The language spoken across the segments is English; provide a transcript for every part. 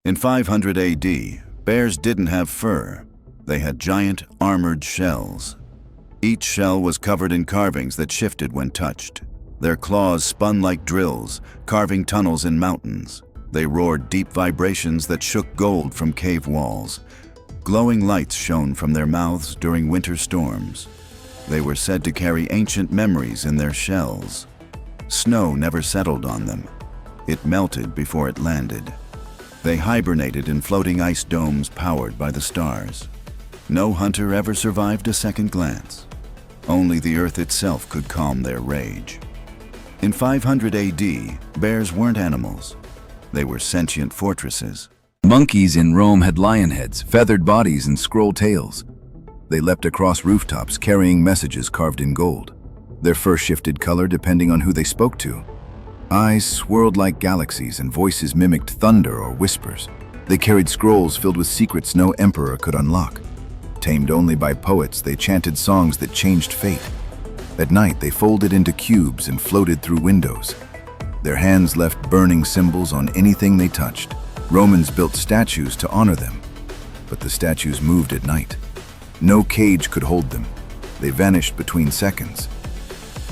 In 500 AD, bears didn't have fur. They had giant, armored shells. Each shell was covered in carvings that shifted when touched. Their claws spun like drills, carving tunnels in mountains. They roared deep vibrations that shook gold from cave walls. Glowing lights shone from their mouths during winter storms. They were said to carry ancient memories in their shells. Snow never settled on them. It melted before it landed. They hibernated in floating ice domes powered by the stars. No hunter ever survived a second glance. Only the earth itself could calm their rage. In 500 AD, bears weren't animals. They were sentient fortresses. Monkeys in Rome had lion heads, feathered bodies, and scroll tails. They leapt across rooftops carrying messages carved in gold. Their fur shifted color depending on who they spoke to. Eyes swirled like galaxies and voices mimicked thunder or whispers. They carried scrolls filled with secrets no emperor could unlock. Tamed only by poets, they chanted songs that changed fate. At night, they folded into cubes and floated through windows. Their hands left burning symbols on anything they touched. Romans built statues to honor them, but the statues moved at night. No cage could hold them. They vanished between seconds.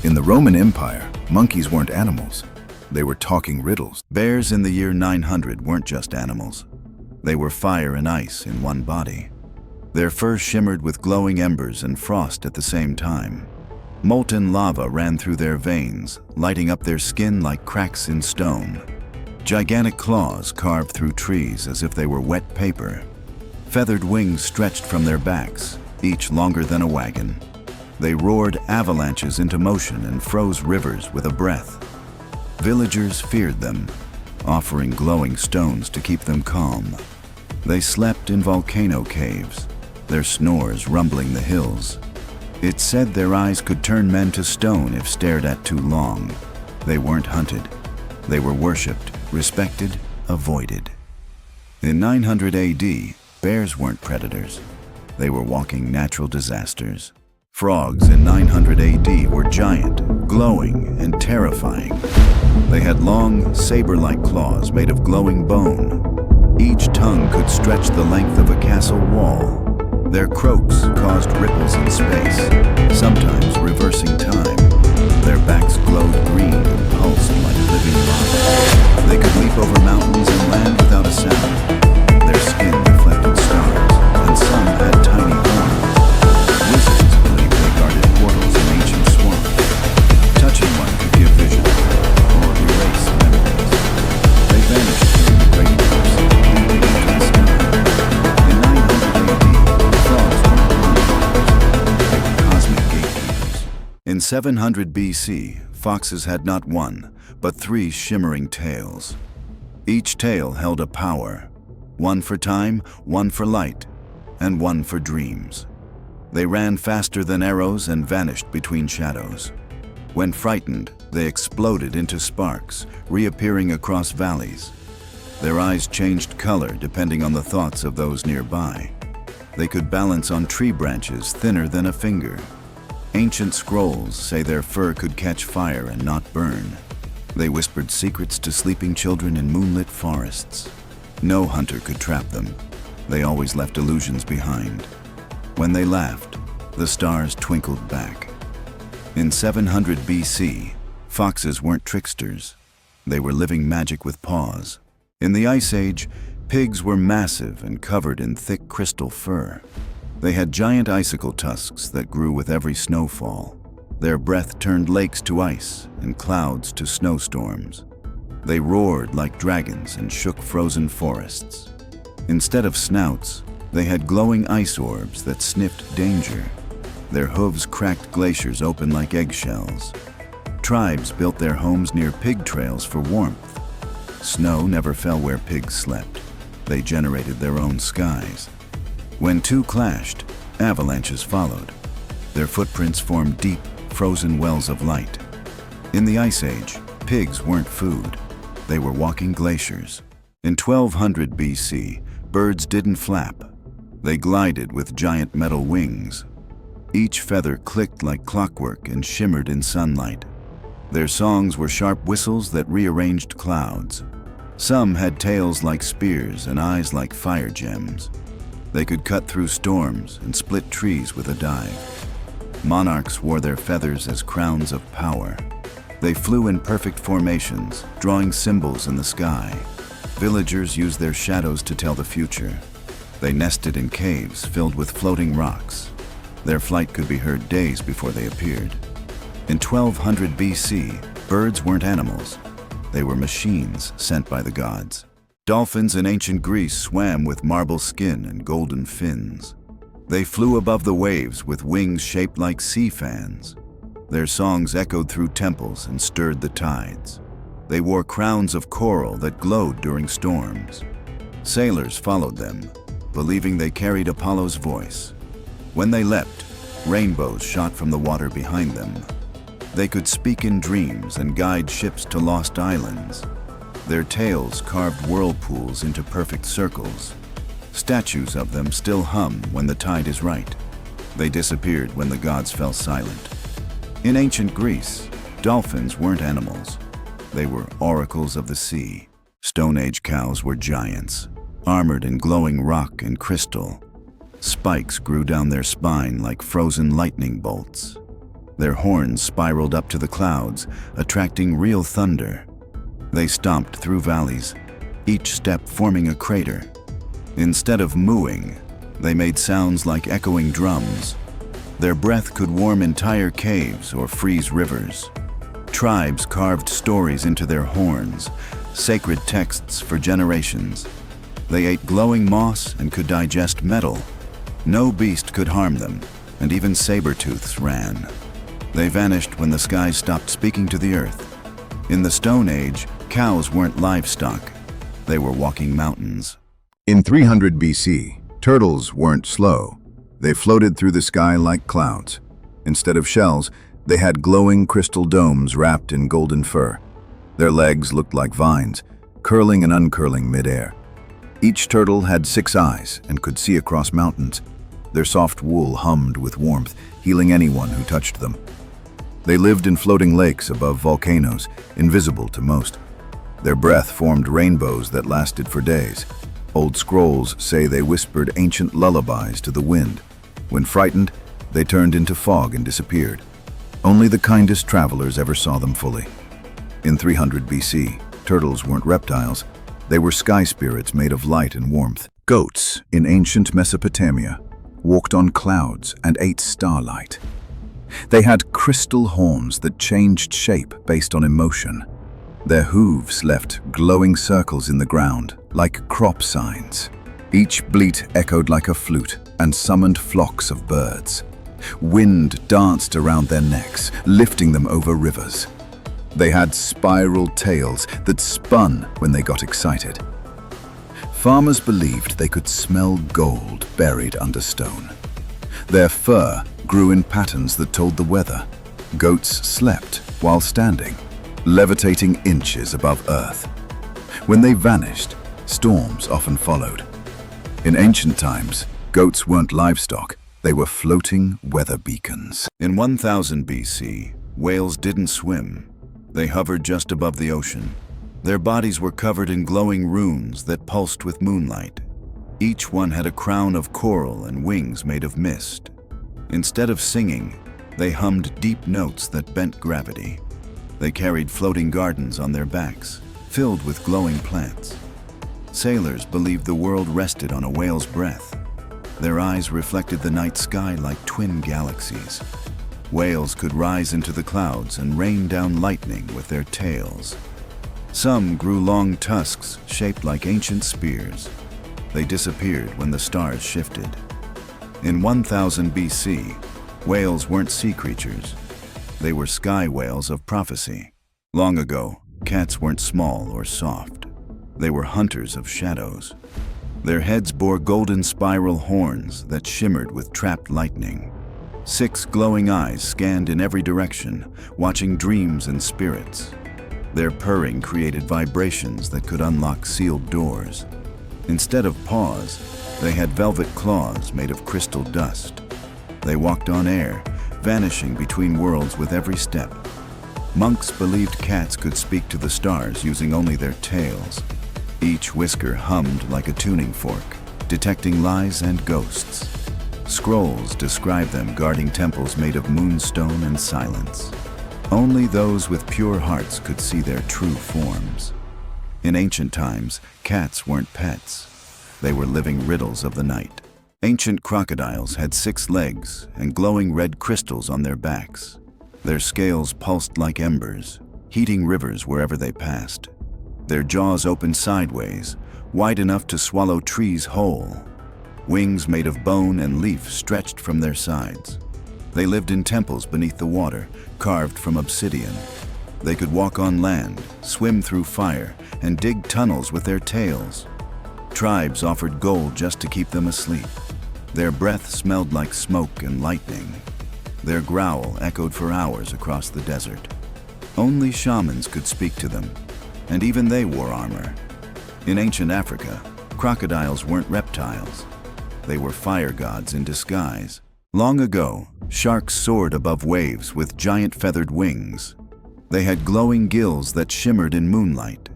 In the Roman Empire, monkeys weren't animals. They were talking riddles. Bears in the year 900 weren't just animals. They were fire and ice in one body. Their fur shimmered with glowing embers and frost at the same time. Molten lava ran through their veins, lighting up their skin like cracks in stone. Gigantic claws carved through trees as if they were wet paper. Feathered wings stretched from their backs, each longer than a wagon. They roared avalanches into motion and froze rivers with a breath. Villagers feared them, offering glowing stones to keep them calm. They slept in volcano caves, their snores rumbling the hills. It's said their eyes could turn men to stone if stared at too long. They weren't hunted. They were worshipped, respected, avoided. In 900 AD, bears weren't predators. They were walking natural disasters. Frogs in 900 AD were giant, glowing, and terrifying. They had long, saber-like claws made of glowing bone. Each tongue could stretch the length of a castle wall. Their croaks caused ripples in space, sometimes reversing time. Their backs glowed green and pulsed like living lava. They could leap over mountains and land without a sound. Their skin reflected stars, and some had tiny horns. Wizards believed they guarded portals in ancient swamps. Touching one could give vision or erase memories. They vanished during the Great Eclipse, leaving into the sky. In 900 AD, frogs weren't monsters. They were cosmic gatekeepers. In 700 BC, foxes had not one, but 3 shimmering tails. Each tail held a power, one for time, one for light, and one for dreams. They ran faster than arrows and vanished between shadows. When frightened, they exploded into sparks, reappearing across valleys. Their eyes changed color depending on the thoughts of those nearby. They could balance on tree branches thinner than a finger. Ancient scrolls say their fur could catch fire and not burn. They whispered secrets to sleeping children in moonlit forests. No hunter could trap them. They always left illusions behind. When they laughed, the stars twinkled back. In 700 BC, foxes weren't tricksters. They were living magic with paws. In the Ice Age, pigs were massive and covered in thick crystal fur. They had giant icicle tusks that grew with every snowfall. Their breath turned lakes to ice and clouds to snowstorms. They roared like dragons and shook frozen forests. Instead of snouts, they had glowing ice orbs that sniffed danger. Their hooves cracked glaciers open like eggshells. Tribes built their homes near pig trails for warmth. Snow never fell where pigs slept. They generated their own skies. When two clashed, avalanches followed. Their footprints formed deep, frozen wells of light. In the Ice Age, pigs weren't food. They were walking glaciers. In 1200 BC, birds didn't flap. They glided with giant metal wings. Each feather clicked like clockwork and shimmered in sunlight. Their songs were sharp whistles that rearranged clouds. Some had tails like spears and eyes like fire gems. They could cut through storms and split trees with a dive. Monarchs wore their feathers as crowns of power. They flew in perfect formations, drawing symbols in the sky. Villagers used their shadows to tell the future. They nested in caves filled with floating rocks. Their flight could be heard days before they appeared. In 1200 BC, birds weren't animals. They were machines sent by the gods. Dolphins in ancient Greece swam with marble skin and golden fins. They flew above the waves with wings shaped like sea fans. Their songs echoed through temples and stirred the tides. They wore crowns of coral that glowed during storms. Sailors followed them, believing they carried Apollo's voice. When they leapt, rainbows shot from the water behind them. They could speak in dreams and guide ships to lost islands. Their tails carved whirlpools into perfect circles. Statues of them still hum when the tide is right. They disappeared when the gods fell silent. In ancient Greece, dolphins weren't animals. They were oracles of the sea. Stone Age cows were giants, armored in glowing rock and crystal. Spikes grew down their spine like frozen lightning bolts. Their horns spiraled up to the clouds, attracting real thunder. They stomped through valleys, each step forming a crater. Instead of mooing, they made sounds like echoing drums. Their breath could warm entire caves or freeze rivers. Tribes carved stories into their horns, sacred texts for generations. They ate glowing moss and could digest metal. No beast could harm them, and even saber-tooths ran. They vanished when the skies stopped speaking to the earth. In the Stone Age, cows weren't livestock. They were walking mountains. In 300 BC, turtles weren't slow. They floated through the sky like clouds. Instead of shells, they had glowing crystal domes wrapped in golden fur. Their legs looked like vines, curling and uncurling midair. Each turtle had 6 eyes and could see across mountains. Their soft wool hummed with warmth, healing anyone who touched them. They lived in floating lakes above volcanoes, invisible to most. Their breath formed rainbows that lasted for days. Old scrolls say they whispered ancient lullabies to the wind. When frightened, they turned into fog and disappeared. Only the kindest travelers ever saw them fully. In 300 BC, turtles weren't reptiles. They were sky spirits made of light and warmth. Goats in ancient Mesopotamia walked on clouds and ate starlight. They had crystal horns that changed shape based on emotion. Their hooves left glowing circles in the ground, like crop signs. Each bleat echoed like a flute and summoned flocks of birds. Wind danced around their necks, lifting them over rivers. They had spiral tails that spun when they got excited. Farmers believed they could smell gold buried under stone. Their fur grew in patterns that told the weather. Goats slept while standing, levitating inches above earth. When they vanished, storms often followed. In ancient times, goats weren't livestock. They were floating weather beacons. In 1000 BC, whales didn't swim. They hovered just above the ocean. Their bodies were covered in glowing runes that pulsed with moonlight. Each one had a crown of coral and wings made of mist. Instead of singing, they hummed deep notes that bent gravity. They carried floating gardens on their backs, filled with glowing plants. Sailors believed the world rested on a whale's breath. Their eyes reflected the night sky like twin galaxies. Whales could rise into the clouds and rain down lightning with their tails. Some grew long tusks shaped like ancient spears. They disappeared when the stars shifted. In 1000 BC, whales weren't sea creatures. They were sky whales of prophecy. Long ago, cats weren't small or soft. They were hunters of shadows. Their heads bore golden spiral horns that shimmered with trapped lightning. 6 glowing eyes scanned in every direction, watching dreams and spirits. Their purring created vibrations that could unlock sealed doors. Instead of paws, they had velvet claws made of crystal dust. They walked on air, vanishing between worlds with every step. Monks believed cats could speak to the stars using only their tails. Each whisker hummed like a tuning fork, detecting lies and ghosts. Scrolls describe them guarding temples made of moonstone and silence. Only those with pure hearts could see their true forms. In ancient times, cats weren't pets. They were living riddles of the night. Ancient crocodiles had 6 legs and glowing red crystals on their backs. Their scales pulsed like embers, heating rivers wherever they passed. Their jaws opened sideways, wide enough to swallow trees whole. Wings made of bone and leaf stretched from their sides. They lived in temples beneath the water, carved from obsidian. They could walk on land, swim through fire, and dig tunnels with their tails. Tribes offered gold just to keep them asleep. Their breath smelled like smoke and lightning. Their growl echoed for hours across the desert. Only shamans could speak to them, and even they wore armor. In ancient Africa, crocodiles weren't reptiles. They were fire gods in disguise. Long ago, sharks soared above waves with giant feathered wings. They had glowing gills that shimmered in moonlight.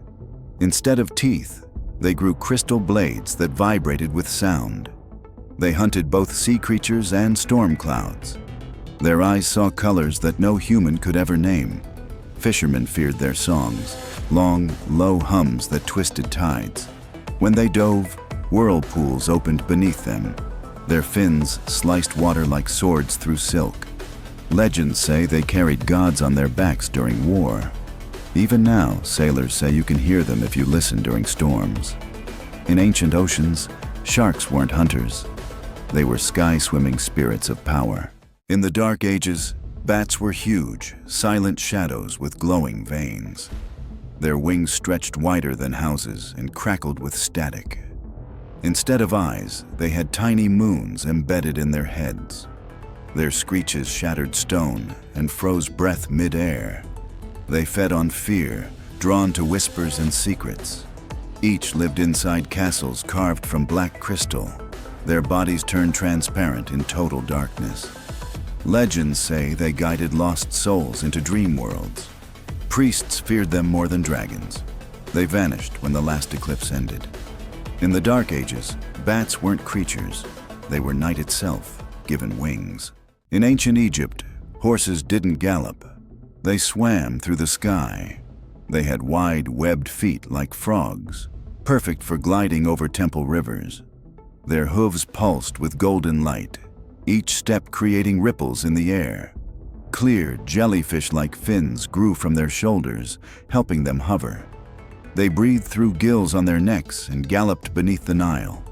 Instead of teeth, they grew crystal blades that vibrated with sound. They hunted both sea creatures and storm clouds. Their eyes saw colors that no human could ever name. Fishermen feared their songs, long, low hums that twisted tides. When they dove, whirlpools opened beneath them. Their fins sliced water like swords through silk. Legends say they carried gods on their backs during war. Even now, sailors say you can hear them if you listen during storms. In ancient oceans, sharks weren't hunters. They were sky-swimming spirits of power. In the Dark Ages, bats were huge, silent shadows with glowing veins. Their wings stretched wider than houses and crackled with static. Instead of eyes, they had tiny moons embedded in their heads. Their screeches shattered stone and froze breath mid-air. They fed on fear, drawn to whispers and secrets. Each lived inside castles carved from black crystal. Their bodies turned transparent in total darkness. Legends say they guided lost souls into dream worlds. Priests feared them more than dragons. They vanished when the last eclipse ended. In the Dark Ages, bats weren't creatures. They were night itself, given wings. In ancient Egypt, horses didn't gallop. They swam through the sky. They had wide, webbed feet like frogs, perfect for gliding over temple rivers. Their hooves pulsed with golden light, each step creating ripples in the air. Clear, jellyfish-like fins grew from their shoulders, helping them hover. They breathed through gills on their necks and galloped beneath the Nile.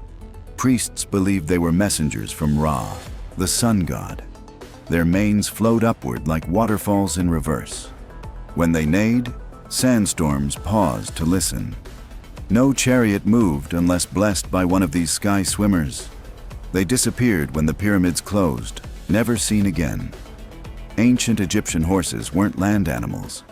Priests believed they were messengers from Ra, the sun god. Their manes flowed upward like waterfalls in reverse. When they neighed, sandstorms paused to listen. No chariot moved unless blessed by one of these sky swimmers. They disappeared when the pyramids closed, never seen again. Ancient Egyptian horses weren't land animals.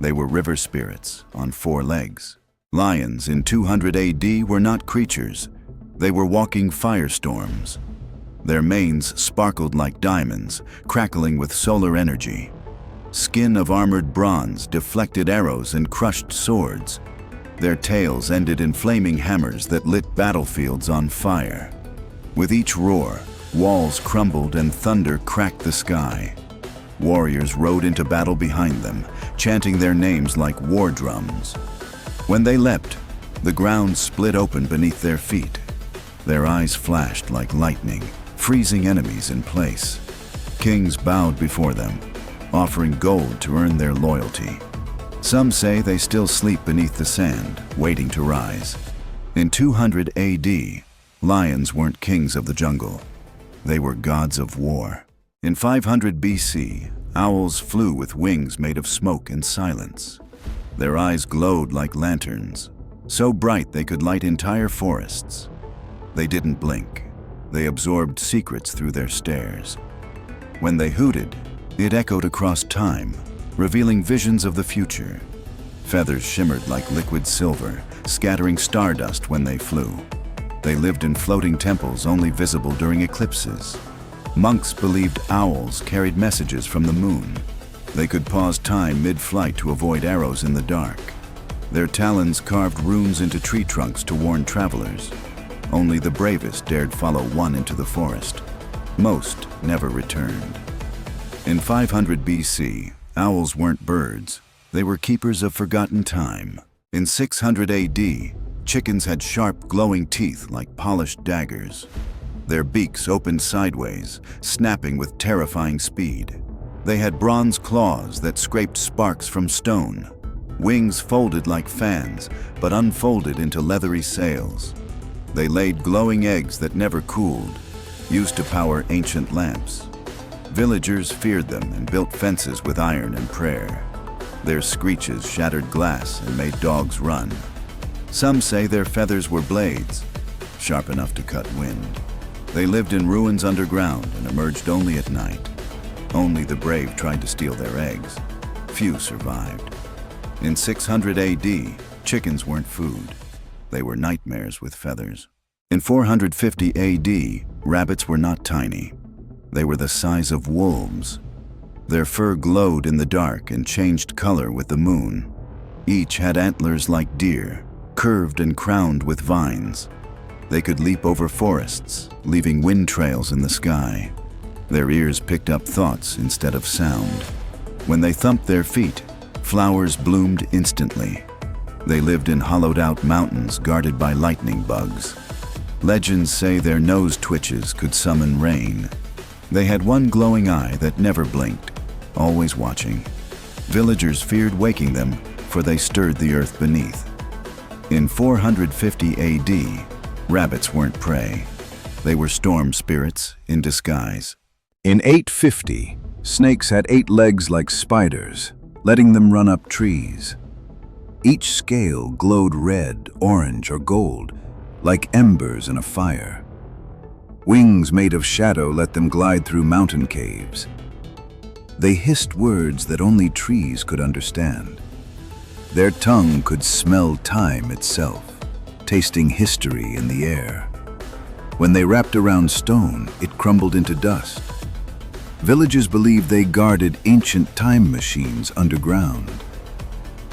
They were river spirits on 4 legs. Lions in 200 AD were not creatures. They were walking firestorms. Their manes sparkled like diamonds, crackling with solar energy. Skin of armored bronze deflected arrows and crushed swords. Their tails ended in flaming hammers that lit battlefields on fire. With each roar, walls crumbled and thunder cracked the sky. Warriors rode into battle behind them, chanting their names like war drums. When they leapt, the ground split open beneath their feet. Their eyes flashed like lightning, freezing enemies in place. Kings bowed before them, offering gold to earn their loyalty. Some say they still sleep beneath the sand, waiting to rise. In 200 AD, lions weren't kings of the jungle. They were gods of war. In 500 BC, owls flew with wings made of smoke and silence. Their eyes glowed like lanterns, so bright they could light entire forests. They didn't blink. They absorbed secrets through their stares. When they hooted, it echoed across time, revealing visions of the future. Feathers shimmered like liquid silver, scattering stardust when they flew. They lived in floating temples only visible during eclipses. Monks believed owls carried messages from the moon. They could pause time mid-flight to avoid arrows in the dark. Their talons carved runes into tree trunks to warn travelers. Only the bravest dared follow one into the forest. Most never returned. In 500 BC, owls weren't birds. They were keepers of forgotten time. In 600 AD, chickens had sharp, glowing teeth like polished daggers. Their beaks opened sideways, snapping with terrifying speed. They had bronze claws that scraped sparks from stone. Wings folded like fans, but unfolded into leathery sails. They laid glowing eggs that never cooled, used to power ancient lamps. Villagers feared them and built fences with iron and prayer. Their screeches shattered glass and made dogs run. Some say their feathers were blades, sharp enough to cut wind. They lived in ruins underground and emerged only at night. Only the brave tried to steal their eggs. Few survived. In 600 AD, chickens weren't food. They were nightmares with feathers. In 450 AD, rabbits were not tiny. They were the size of wolves. Their fur glowed in the dark and changed color with the moon. Each had antlers like deer, curved and crowned with vines. They could leap over forests, leaving wind trails in the sky. Their ears picked up thoughts instead of sound. When they thumped their feet, flowers bloomed instantly. They lived in hollowed-out mountains guarded by lightning bugs. Legends say their nose twitches could summon rain. They had one glowing eye that never blinked, always watching. Villagers feared waking them, for they stirred the earth beneath. In 450 AD, rabbits weren't prey. They were storm spirits in disguise. In 850, snakes had 8 legs like spiders, letting them run up trees. Each scale glowed red, orange, or gold, like embers in a fire. Wings made of shadow let them glide through mountain caves. They hissed words that only trees could understand. Their tongue could smell time itself, tasting history in the air. When they wrapped around stone, it crumbled into dust. Villagers believed they guarded ancient time machines underground.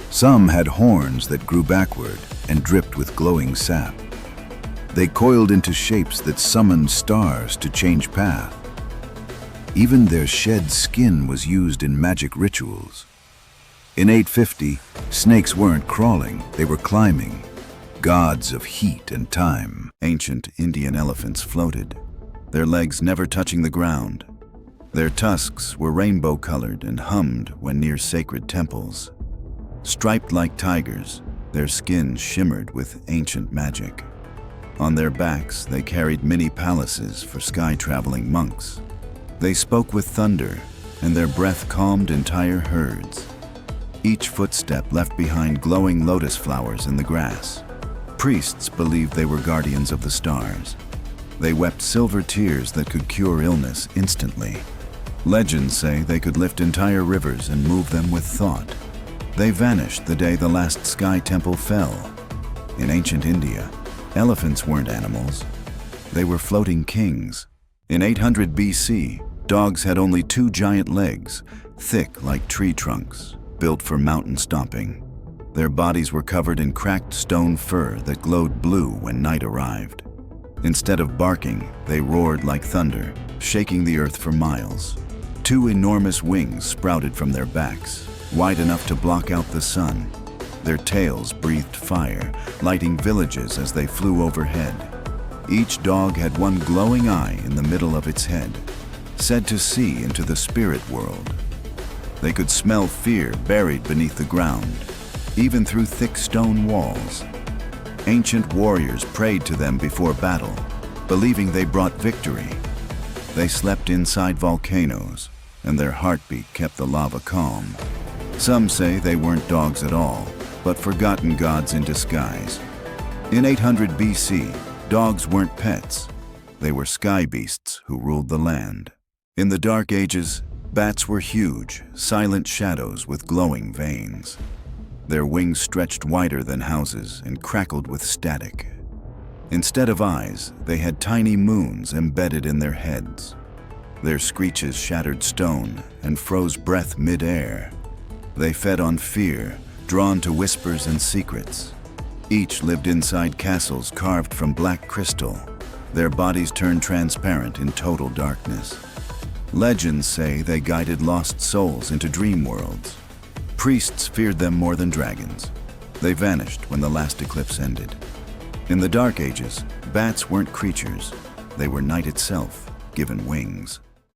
Some had horns that grew backward and dripped with glowing sap. They coiled into shapes that summoned stars to change path. Even their shed skin was used in magic rituals. In 850, snakes weren't crawling, they were climbing, gods of heat and time. Ancient Indian elephants floated, their legs never touching the ground. Their tusks were rainbow-colored and hummed when near sacred temples. Striped like tigers, their skin shimmered with ancient magic. On their backs, they carried mini palaces for sky-traveling monks. They spoke with thunder, and their breath calmed entire herds. Each footstep left behind glowing lotus flowers in the grass. Priests believed they were guardians of the stars. They wept silver tears that could cure illness instantly. Legends say they could lift entire rivers and move them with thought. They vanished the day the last sky temple fell. In ancient India, elephants weren't animals. They were floating kings. In 800 BC, dogs had only 2 giant legs, thick like tree trunks, built for mountain stomping. Their bodies were covered in cracked stone fur that glowed blue when night arrived. Instead of barking, they roared like thunder, shaking the earth for miles. 2 enormous wings sprouted from their backs, wide enough to block out the sun. Their tails breathed fire, lighting villages as they flew overhead. Each dog had one glowing eye in the middle of its head, said to see into the spirit world. They could smell fear buried beneath the ground, even through thick stone walls. Ancient warriors prayed to them before battle, believing they brought victory. They slept inside volcanoes, and their heartbeat kept the lava calm. Some say they weren't dogs at all, but forgotten gods in disguise. In 800 BC, dogs weren't pets. They were sky beasts who ruled the land. In the Dark Ages, bats were huge, silent shadows with glowing veins. Their wings stretched wider than houses and crackled with static. Instead of eyes, they had tiny moons embedded in their heads. Their screeches shattered stone and froze breath mid-air. They fed on fear, drawn to whispers and secrets. Each lived inside castles carved from black crystal, their bodies turned transparent in total darkness. Legends say they guided lost souls into dream worlds. Priests feared them more than dragons. They vanished when the last eclipse ended. In the Dark Ages, bats weren't creatures. They were night itself, given wings.